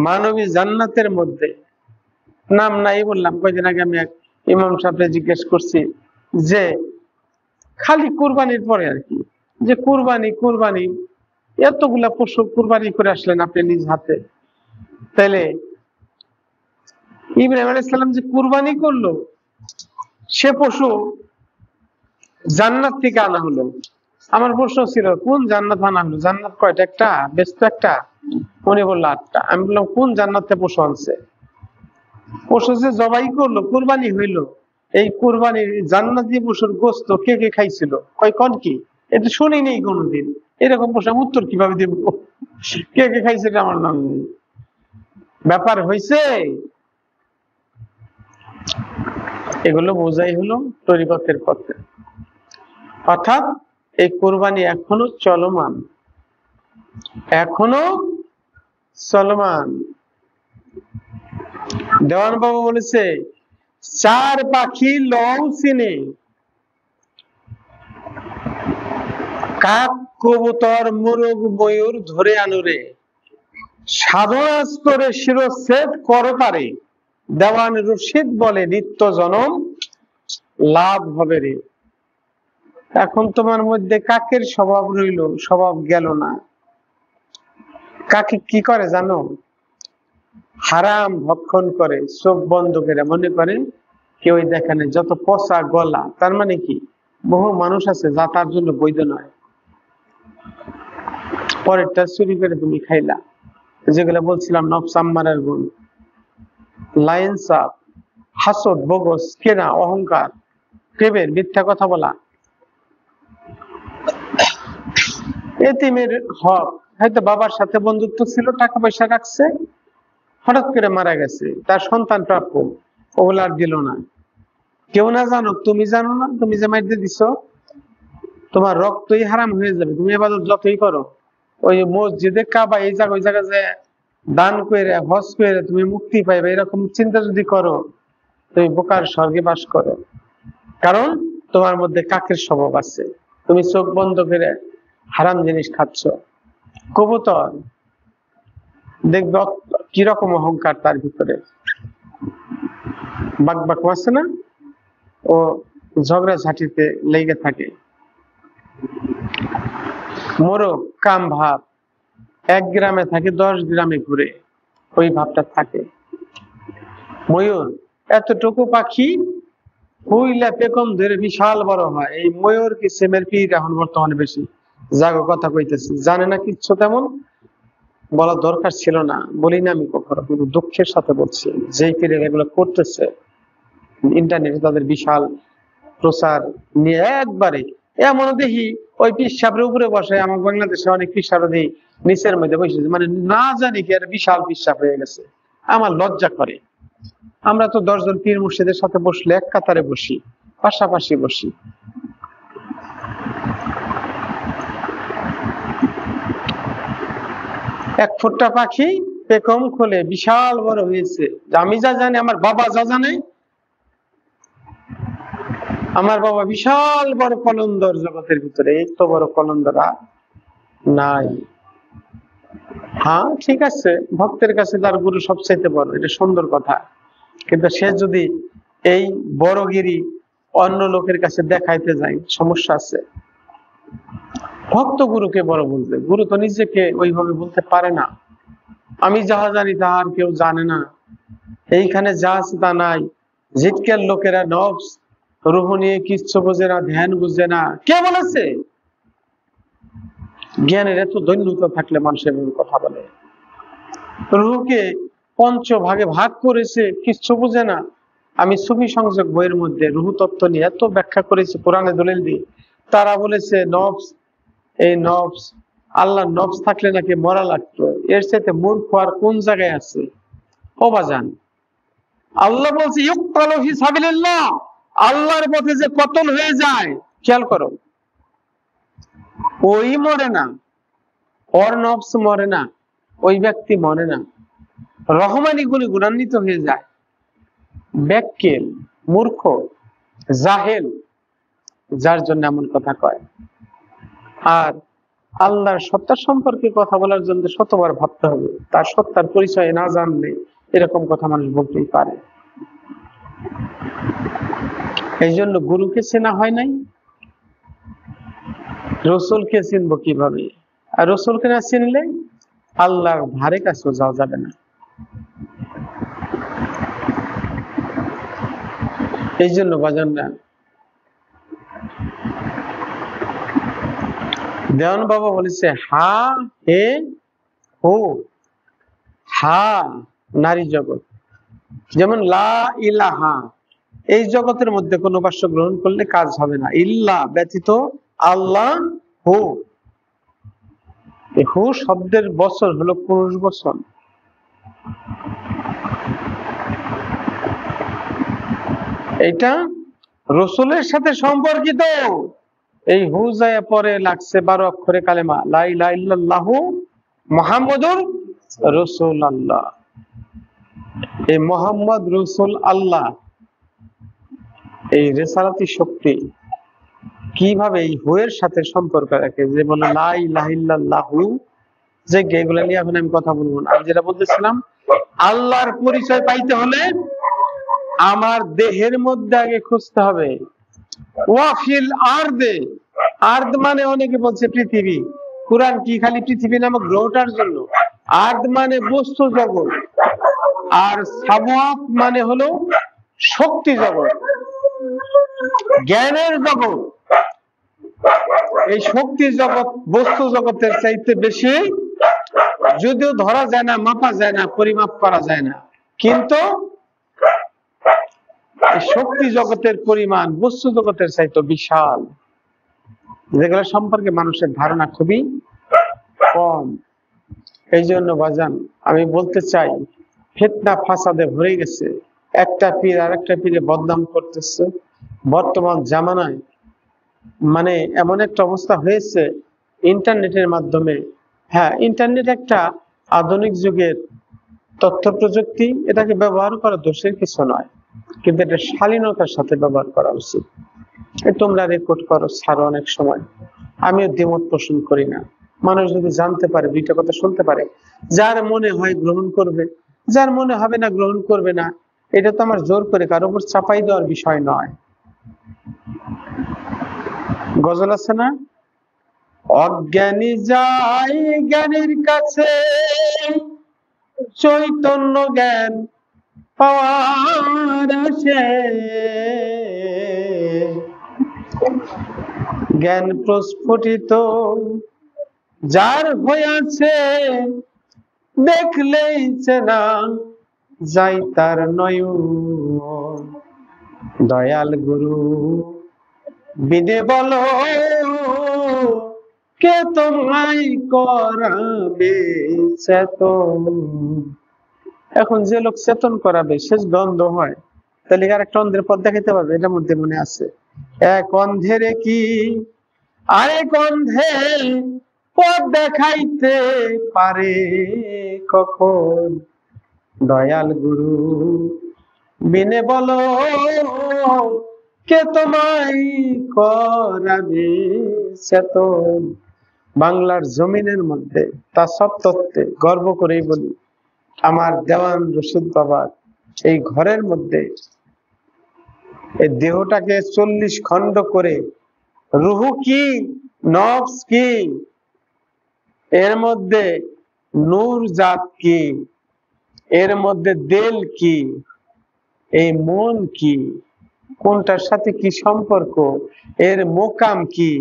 মানবী জান্নাতের মধ্যে, নাম নাই বললাম। কয়দিন আগে আমি এক ইমাম সাহেবকে জিজ্ঞেস করছি যে খালি কুরবানির পরে আর কি, যে কুরবানি কুরবানি এতগুলা পশু কুরবানি করে আসলেন আপনি নিজ হাতে, তাইলে ইব্রাহিম আলাইহিস সালাম যে কুরবানি করলো সে পশু জান্নাত থেকে আনা হলো। আমার প্রশ্ন ছিল কোন জান্নাত আনা হলো? জান্নাত কয়টা? একটা? বেশ তো একটা। উনি বললো 8টা। আমি বললাম কোন জান্নাতে পশু আনছে? পশু যে জবাই করলো, কুরবানি হইলো, এই কুরবানির জান্নাতি পশুর গোস্ত কে কে খাইছিল? কয় কোন কি? এটা শুনি নেই কোনোদিন। এরকম প্রশ্ন উত্তর কিভাবে দেব? কে কে খাইছিল আমার নাম নেই। ব্যাপার হইছে এগুলো বোঝাই হলো তরিকতের পথে, অর্থাৎ এই কুরবানি এখনো চলমান, এখনো চলমান। দেওয়ান বাবু বলেছে 4 পাখি লং চিনে, কাক কবুতর মোরগ ময়ূর ধরে আনুরে, সাধনা করে শিরচ্ছেদ করো পারে, দেওয়ান রশিদ বলে নিত্য জনম লাভ হবে রে। এখন তোমার মধ্যে কাকের স্বভাব রইল, স্বভাব গেল না। কাকে কি করে জানো? হারাম ভক্ষণ করে, চোখ বন্ধ করে মনে করে কেউ দেখেন, যত পচা গলা। তার মানে কি বহু মানুষ আছে যা তার জন্য বৈধ নয়, পরেরটা চুরি করে তুমি খাইলা। যেগুলো বলছিলাম নফস আম্মারের গুণ, লাইন সাপ, হাসদ, বগস, কেনা, অহংকার, প্রেমের, মিথ্যা কথা বলা, এতিমের হক। হয়তো বাবার সাথে বন্ধুত্ব ছিল, টাকা পয়সা রাখছে, হঠাৎ করে মারা গেছে, তার সন্তান প্রাপ্য, ওগুলো আর দিল না। কেউ না জানো, তুমি জানো না, তুমি যে মাইর দিয়ে দিছো তোমার রক্তই হারাম হয়ে যাবে। তুমি ইবাদত যতই করো, ওই মসজিদে কাবা এই জায়গা ওই জায়গা যে দান করে হজ করে তুমি মুক্তি পাইবে, এরকম চিন্তা যদি করো তুমি বোকার স্বর্গে বাস করো। কারণ তোমার মধ্যে কাকের স্বভাব আছে, তুমি চোখ বন্ধ করে হারাম জিনিস খাচ্ছ। কবুতর দেখবে কিরকম অহংকার তার ভিতরে, বাক বাক আছে না, ও ঝগড়া ঝাঁটিতে লেগে থাকে। মোরগ কাম ভাব, 1 গ্রামে থাকে 10 গ্রামে ঘুরে, ওই ভাবটা থাকে। ময়ূর এতটুকু পাখি হুইলা পেকম ধরে বিশাল বড় হয়। এই ময়ূর কি সেমের পীর এখন বর্তমানে বেশি জাগো কথা কইতেছি, জানে না কিচ্ছু, তেমন বলা দরকার ছিল না, বলি না আমি কখনো, কিন্তু দুঃখের সাথে বলছি যেই পীর এগুলো করতেছে ইন্টারনেটে তাদের বিশাল প্রচার নিয়ে একবারে এমন দেখি ওই পিসাবের উপরে বসে। আমার বাংলাদেশে অনেক পিসাবি নিচের মধ্যে বসেছে, মানে না জানি কি আর বিশাল পিসাব হয়ে গেছে। আমার লজ্জা করে। আমরা তো 10 জন পীর মুর্শিদের সাথে বসলে এক কাতারে বসি, পাশাপাশি বসি। এক ফুটটা পাখি পেখম খোলে বিশাল বড় হয়েছে। আমি যা জানি, আমার বাবা যা জানে, আমার বাবা বিশাল বড় কলন্দর জগতের ভিতরে, এই তো বড় কলন্দরা নাই। হ্যাঁ ঠিক আছে, ভক্তের কাছে তার গুরু সবচাইতে বড়, এটা সুন্দর কথা, কিন্তু সে যদি এই বড়গিরি অন্য লোকের কাছে দেখাইতে যায় সমস্যা আছে। ভক্ত গুরুকে বড় বলবে, গুরু তো নিজেকে ওইভাবে বলতে পারে না। আমি যাহা জানি তাহা আর কেউ জানে না, এইখানে যা আছে তা নাই। জিটকের লোকেরা নফস রুহ নিয়ে কিচ্ছু বোঝে না, ধ্যান বুঝে না। কে বলেছে? জ্ঞানের এত দৈন্যতা থাকলে মানুষ এভাবে কথা বলে। রুহকে 5 ভাগে ভাগ করেছে, কিচ্ছু বুঝে না। আমি সুফি সংযোগ বইয়ের মধ্যে রুহ তত্ত্ব নিয়ে এত ব্যাখ্যা করেছি কোরআনে দলিল দিয়ে। তারা বলেছে নফস, এই নফস, আল্লাহ নফস থাকলে নাকি মরা লাগতো। এর সাথে মূর্খ আর কোন জায়গায় আছে? ও বাজান, আল্লাহ বলছে ইউকতালু ফি সাবিলিল্লাহ, আল্লাহর পথে যে কতল হয়ে যায়, খেয়াল করো, ওই মরে না, ওর নফস মরে না, ওই ব্যক্তি মরে না, রহমানি গুণে গুণান্বিত হয়ে যায়। ব্যাক্কেল, মূর্খ, জাহেল, যার জন্য এমন কথা কয়। আর আল্লাহর সত্তা সম্পর্কে কথা বলার জন্য শতবার ভাবতে হবে। তার সত্তার পরিচয় না জানলে এরকম কথা মানুষ বলতেই পারে। এই জন্য গুরুকে চেনা হয় নাই, রসুলকে চিনবো কিভাবে? আর রসুলকে না চিনলে আল্লাহর ধারে কাছেও যাওয়া যাবে না। এই জন্য বাজানরা, দেওয়ান বাবা বলেছে হা হে হো, হা নারী জগৎ, যেমন লা ইলাহা, এই জগতের মধ্যে কোন উপাস্য গ্রহণ করলে কাজ হবে না, ইল্লা ব্যতীত, আল্লাহ হু, হু শব্দের বচন হলো পুরুষ বচন। এটা রসুলের সাথে সম্পর্কিত। এই হু যায় পরে লাগছে 12 অক্ষরে কালেমা, লা ইলাহা ইল্লাল্লাহু মুহাম্মাদুর রাসূলুল্লাহ। এই মুহাম্মদ রাসূল আল্লাহ, এই রিসালাতি শক্তি কিভাবে এই হু এর সাথে সম্পর্ক রাখে, যে বলে লা ইলাহা ইল্লাল্লাহু, যে এগুলো নিয়ে এখন আমি কথা বলবো না। আমি যেটা বলতেছিলাম, আল্লাহর পরিচয় পাইতে হলে আমার দেহের মধ্যে আগে খুঁজতে হবে। ওয়াফিল আরদে, আর্দ মানে অনেকে বলছে পৃথিবী, কুরআন কি খালি পৃথিবী নামক গ্রহটার জন্য? আর্দ মানে বস্তু জগৎ, আর সাওয়াত মানে হলো শক্তি জগৎ, জ্ঞানের জগৎ। এই শক্তি জগৎ বস্তু জগতের চাইতে বেশি, যদিও ধরা যায় না, মাপা যায় না, পরিমাপ করা যায় না, কিন্তু শক্তি জগতের পরিমাণ বস্তু জগতের চাইতে বিশাল, যেগুলো সম্পর্কে মানুষের ধারণা খুবই কম। এই জন্য বাজান আমি বলতে চাই, ফিতনা ফাসাদে ভরে গেছে, একটা পীর আর একটা পীরে বদনাম করতেছে। বর্তমান জামানায় মানে এমন একটা অবস্থা হয়েছে ইন্টারনেটের মাধ্যমে। হ্যাঁ, ইন্টারনেট একটা আধুনিক যুগের তথ্য প্রযুক্তি, এটাকে ব্যবহার করা দোষের কিছু নয়, কিন্তু এটা শালীনতার সাথে ব্যবহার করা উচিত। তোমরা রেকর্ড করো, ছাড়ো, অনেক সময় আমিও দ্বিমত পোষণ করি না। মানুষ যদি জানতে পারে, দুইটা কথা শুনতে পারে, যার মনে হয় গ্রহণ করবে, যার মনে হবে না গ্রহণ করবে না। এটা তো আমার জোর করে কারোর উপর চাপাই দেওয়ার বিষয় নয়। গজল আছে না, অজ্ঞানী যায় জ্ঞানীর কাছে, চৈতন্য জ্ঞান পাওয়ার আসে, জ্ঞান প্রস্ফুটিত যার হইয়াছে, দেখলেই চেনা যাই তার নয়ন। দয়াল গুরু বিদে বলো, কে তোমায় করাবে চেতন? এখন যে লোক চেতন করাবে সে দ্বন্দ্ব হয়, তাহলে আর একটা অন্ধের পথ দেখাইতে পারবে? এটার মধ্যে মনে আছে, এক অন্ধেরে কি আরেক অন্ধে পথ দেখাইতে পারে কখন? দয়াল গুরু বিনে বলো, কে তোমায় করাবে চেতন? বাংলার জমিনের মধ্যে তা সব তত্ত্বে গর্ব করেই বলি, আমার দেওয়ান রশিদ বাবার এই ঘরের মধ্যে এই দেহটাকে 40 খণ্ড করে, রুহু কি, নফস কি, এর মধ্যে নূর জাত কি, এর মধ্যে দিল কি, এই মন কি, কোনটার সাথে কি সম্পর্ক, এর মোকাম কি,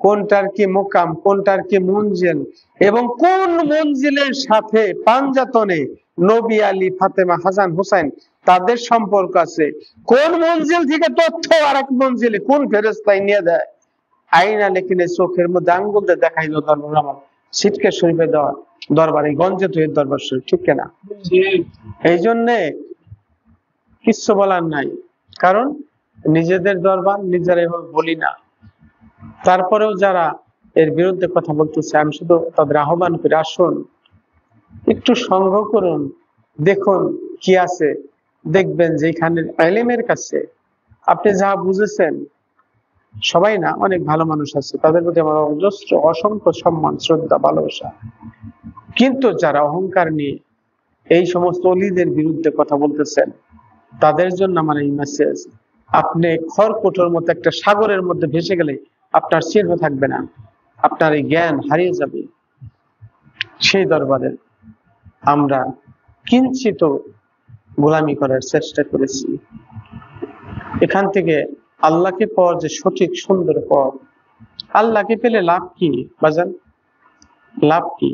কোনটার কি মোকাম, কোনটার কি মঞ্জিল, এবং কোন মঞ্জিলের সাথে পাঞ্জাতনে নবী আলী, ফাতেমা, হাসান, হুসাইন তাদের সম্পর্ক আছে, কোন মঞ্জিল থেকে তথ্য আর এক মঞ্জিলে কোন ফেরেশতায় নিয়ে দেয়। আইনা লেখিনে চোখের মধ্যে আঙ্গুল দিয়ে দেখাইলো দরবার আমার সিটকে শরীফে দেওয়া দরবারে, গঞ্জে তুহির দরবার শরীফ, ঠিক কিনা? এই জন্যে কিচ্ছু বলার নাই, কারণ নিজেদের দরবার নিজেরা এভাবে বলি না। তারপরেও যারা এর বিরুদ্ধে কথা বলতেছে, আমি শুধু তাদের আহ্বান করি, আসুন একটু সংঘ করুন, দেখুন কি আছে, দেখবেন যে এখানে ইলমের কাছে আপনি যা বুঝেছেন সবাই না, অনেক ভালো মানুষ আছে, তাদের প্রতি আমার অজস্র অসংখ্য সম্মান, শ্রদ্ধা, ভালোবাসা। কিন্তু যারা অহংকার নিয়ে এই সমস্ত অলিদের বিরুদ্ধে কথা বলতেছেন, তাদের জন্য আমার এই মেসেজ, আপনি খড়কুটোর মতো একটা সাগরের মধ্যে ভেসে গেলে আপনার চিহ্ন থাকবে না, আপনার এই জ্ঞান হারিয়ে যাবে। সেই দরবারে আমরা কিঞ্চিত গোলামি করার চেষ্টা করেছি। এখান থেকে আল্লাহকে পাওয়ার যে সঠিক সুন্দর পথ, আল্লাহকে পেলে লাভ কি বাজান? লাভ কি?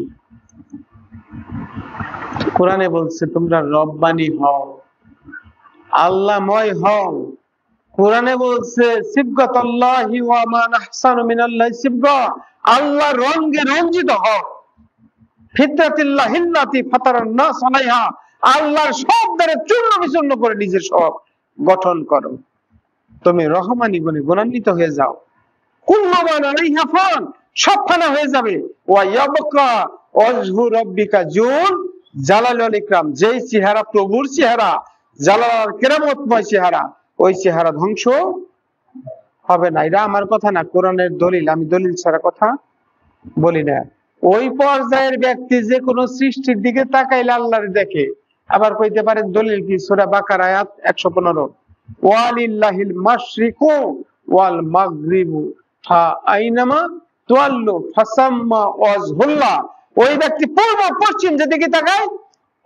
কোরআনে বলছে তোমরা রব্বানি হও, আল্লাহময় হও। কোরআনে বলছে সিবগাতুল্লাহি ওয়া মান আহসানু মিনাল্লাহি সিবগা, আল্লাহ রঙে রঞ্জিত হও। ফিতরাতিল্লাহিল্লাতি ফাতারান নাস আলাইহা, আল্লাহর সব দ্বারা চূর্ণ বিচূর্ণ করে নিজের সব গঠন করো। তুমি রহমানি গুণে গুণান্বিত হয়ে যাও। কুল্লু মান আলাইহা ফান, সব ফানা হয়ে যাবে। ওয়া ইয়াবকা ওয়াজহু রাব্বিকা যুল জালাল ওয়াল ইকরাম, যেই চেহারা প্রভুর চেহারা, জালাল আর কেরামতময় চেহারা, ওই চেহারা ধ্বংস হবে না। এটা আমার কথা না, কোরআনের দলিল। আমি দলিল ছাড়া কথা বলি না। ওই পর্যায়ের ব্যক্তি যে কোনো সৃষ্টির দিকে তাকাইলে আল্লাহর দেখে। আবার কইতে পারেন দলিল কি? সূরা বাকারা আয়াত 115, ওয়ালিল্লাহিল মাশরিকু ওয়াল মাগরিবু ফা আইনামা তুওয়াল্লু ফাসাম্মা ওয়াজহুল্লাহ, ওই ব্যক্তি পূর্ব পশ্চিম যেদিকে তাকায়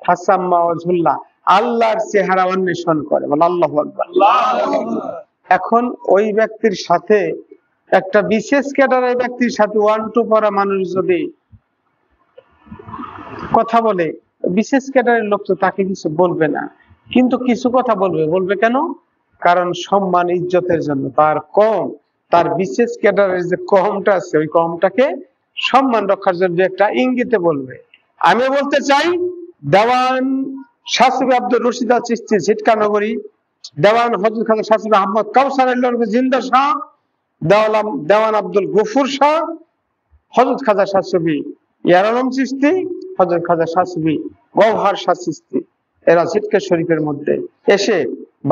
ফাসাম্মা ওয়াজহুল্লাহ, আল্লাহর চেহারা অন্বেষণ করে। বল আল্লাহু আকবার। এখন ওই ব্যক্তির সাথে একটা বিশেষ ক্যাডারের ব্যক্তির সাথে 1-2 পড়া মানুষ যদি কথা বলে, বিশেষ ক্যাডারের লোক তো তাকে কিছু বলবে না, কিন্তু কিছু কথা বলবে। বলবে কেন? কারণ সম্মান ইজ্জতের জন্য। তার কম, তার বিশেষ ক্যাডারের যে কমটা আছে, ওই কমটাকে সম্মান রক্ষার জন্য একটা ইঙ্গিতে বলবে। আমি বলতে চাই, দেওয়ান শাসিব আব্দুর রশিদ আল চিশতি ঝিটকা নগরী, দেওয়ান হযরত খাজা শাসিব আহমদ কাউসার জিন্দা শাহ, দেওয়ান আব্দুল গফুর শাহ, হযরত খাজা শাসিবি ইয়ারানম চিশতি, হযরত খাজা শাসিবি গওহার শাহ চিশতি, এরা ঝিটকা শরীফের মধ্যে এসে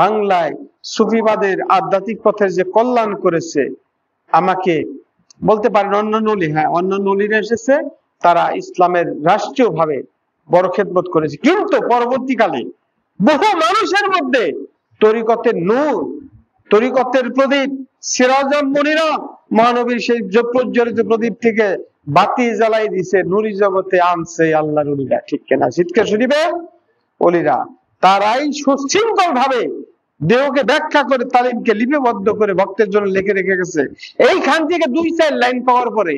বাংলায় সুফিবাদের আধ্যাত্মিক পথের যে কল্যাণ করেছে, আমাকে বলতে পারেন অন্যান্য অলি, হ্যাঁ অন্যান্য অলিরা এসেছে, তারা ইসলামের রাষ্ট্রীয় ভাবে বড় খেদমত করেছে। কিন্তু পরবর্তীকালে বহু মানুষের মধ্যে তরিকতের নূর, তরিকতের প্রদীপ, সিরাজুল মুনিরা, মহানবীর সেই প্রজ্বলিত প্রদীপ থেকে বাতি জ্বালাই দিছে, নুরি জগতে আনছে আল্লাহর অলিরা। ঠিক কিনা? ঝিটকা শরীফে অলিরা তারাই সুশৃঙ্খল ভাবে দেহকে ব্যাখ্যা করে, তালিমকে লিপিবদ্ধ করে ভক্তের জন্য লিখে রেখে গেছে। এইখান থেকে 2-4 লাইন পাওয়ার পরে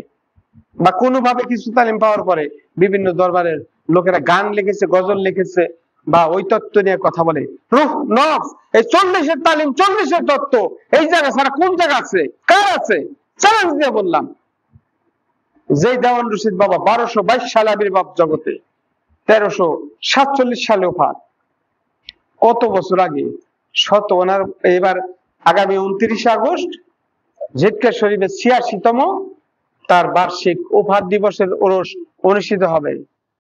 বা কোনোভাবে কিছু তালিম পাওয়ার পরে বিভিন্ন দরবারের লোকেরা গান লিখেছে, গজল লিখেছে, বা ওই তত্ত্ব নিয়ে কথা বলে। রূহ নফস, এই 40-এর তালিম, 40-এর তত্ত্ব এই জায়গা ছাড়া কোন জায়গা আছে? কার আছে? চ্যালেঞ্জ দিয়ে বললাম। যে দেওয়ান রশিদ বাবা 1222 সালে আবির্ভাব জগতে, 1347 সালে ওফাত। কত বছর আগে? ওনার এবার আগামী 29 আগস্ট ঝিটকা শরীফের 86তম তার বার্ষিক ওফাত দিবসের ওরস অনুষ্ঠিত হবে।